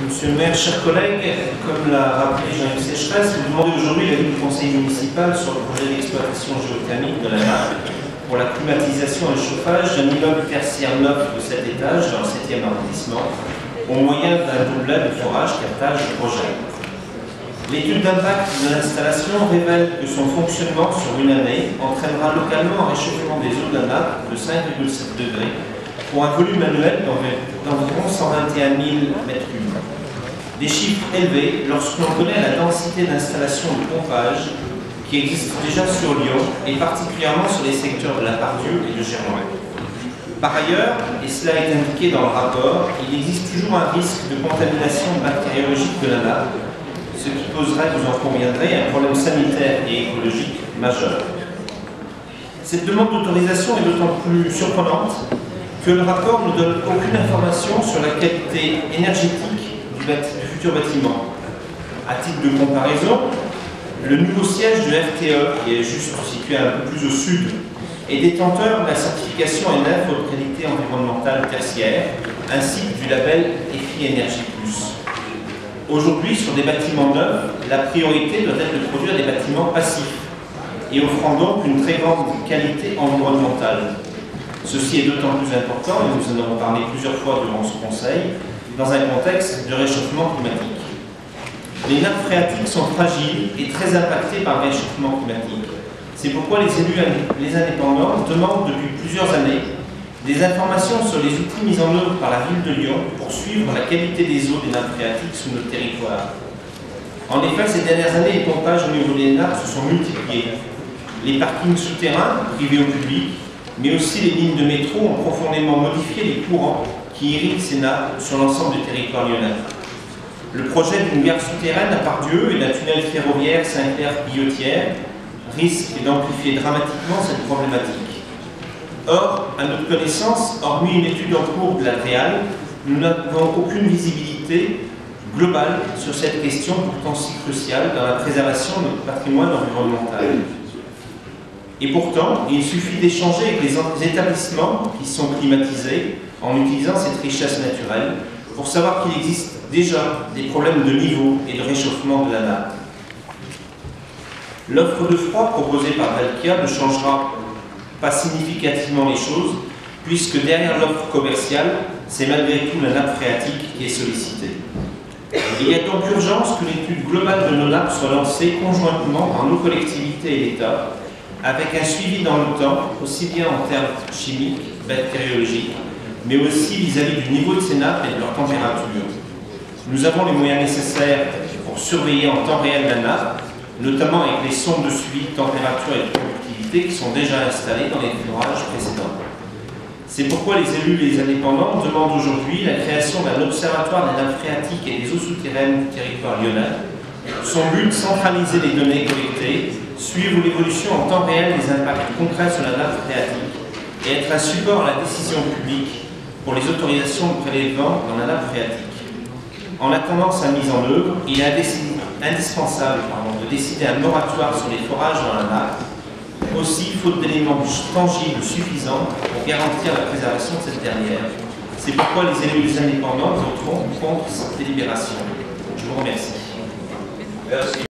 Monsieur le maire, chers collègues, comme l'a rappelé Jean-Yves Sécheresse, vous demandez aujourd'hui l'avis du conseil municipal sur le projet d'exploitation géothermique de la NAP pour la climatisation et le chauffage d'un immeuble tertiaire neuf de 7 étages dans le 7e arrondissement, au moyen d'un doublage de forage captage du projet. L'étude d'impact de l'installation révèle que son fonctionnement sur une année entraînera localement un réchauffement des eaux de la nappe de 5,7 degrés pour un volume annuel d'environ 121 000 m3. Des chiffres élevés lorsque l'on connaît la densité d'installations de pompage qui existe déjà sur Lyon et particulièrement sur les secteurs de la Pardieu et de Germain. Par ailleurs, et cela est indiqué dans le rapport, il existe toujours un risque de contamination bactériologique de la nappe, ce qui poserait, vous en conviendrez, un problème sanitaire et écologique majeur. Cette demande d'autorisation est d'autant plus surprenante que le rapport ne donne aucune information sur la qualité énergétique du futur bâtiment. À titre de comparaison, le nouveau siège de FTE, qui est juste situé un peu plus au sud, est détenteur de la certification ENEF haute qualité environnementale tertiaire, ainsi que du label EFI Énergie Plus. Aujourd'hui, sur des bâtiments neufs, la priorité doit être de produire des bâtiments passifs et offrant donc une très grande qualité environnementale. Ceci est d'autant plus important, et nous en avons parlé plusieurs fois durant ce conseil, dans un contexte de réchauffement climatique. Les nappes phréatiques sont fragiles et très impactées par le réchauffement climatique. C'est pourquoi les élus, les indépendants, demandent depuis plusieurs années des informations sur les outils mis en œuvre par la ville de Lyon pour suivre la qualité des eaux des nappes phréatiques sur notre territoire. En effet, ces dernières années, les pompages au niveau des nappes se sont multipliés. Les parkings souterrains, privés au public, mais aussi les lignes de métro ont profondément modifié les courants qui irriguent ces nappes sur l'ensemble du territoire lyonnais. Le projet d'une gare souterraine à Pardieu et d'un tunnel ferroviaire Saint-Clair-Guillotière risque d'amplifier dramatiquement cette problématique. Or, à notre connaissance, hormis une étude en cours de la REAL, nous n'avons aucune visibilité globale sur cette question pourtant si cruciale dans la préservation de notre patrimoine environnemental. Et pourtant, il suffit d'échanger avec les établissements qui sont climatisés en utilisant cette richesse naturelle pour savoir qu'il existe déjà des problèmes de niveau et de réchauffement de la nappe. L'offre de froid proposée par Dalkia ne changera pas significativement les choses, puisque derrière l'offre commerciale, c'est malgré tout la nappe phréatique qui est sollicitée. Il y a donc urgence que l'étude globale de nos nappes soit lancée conjointement par nos collectivités et l'État, avec un suivi dans le temps, aussi bien en termes chimiques, bactériologiques, mais aussi vis-à-vis du niveau de ces nappes et de leur température. Nous avons les moyens nécessaires pour surveiller en temps réel la nappe, notamment avec les sondes de suivi de température et de conductivité qui sont déjà installées dans les forages précédents. C'est pourquoi les élus et les indépendants demandent aujourd'hui la création d'un observatoire des nappes phréatiques et des eaux souterraines du territoire lyonnais. Son but, centraliser les données collectées, suivre l'évolution en temps réel des impacts concrets sur la nappe phréatique et être un support à la décision publique pour les autorisations de prélèvement dans la nappe phréatique. En attendant sa mise en œuvre, il est indispensable de décider un moratoire sur les forages dans la nappe, aussi faute d'éléments tangibles suffisants pour garantir la préservation de cette dernière. C'est pourquoi les élus des indépendants voteront contre cette délibération. Je vous remercie. Merci.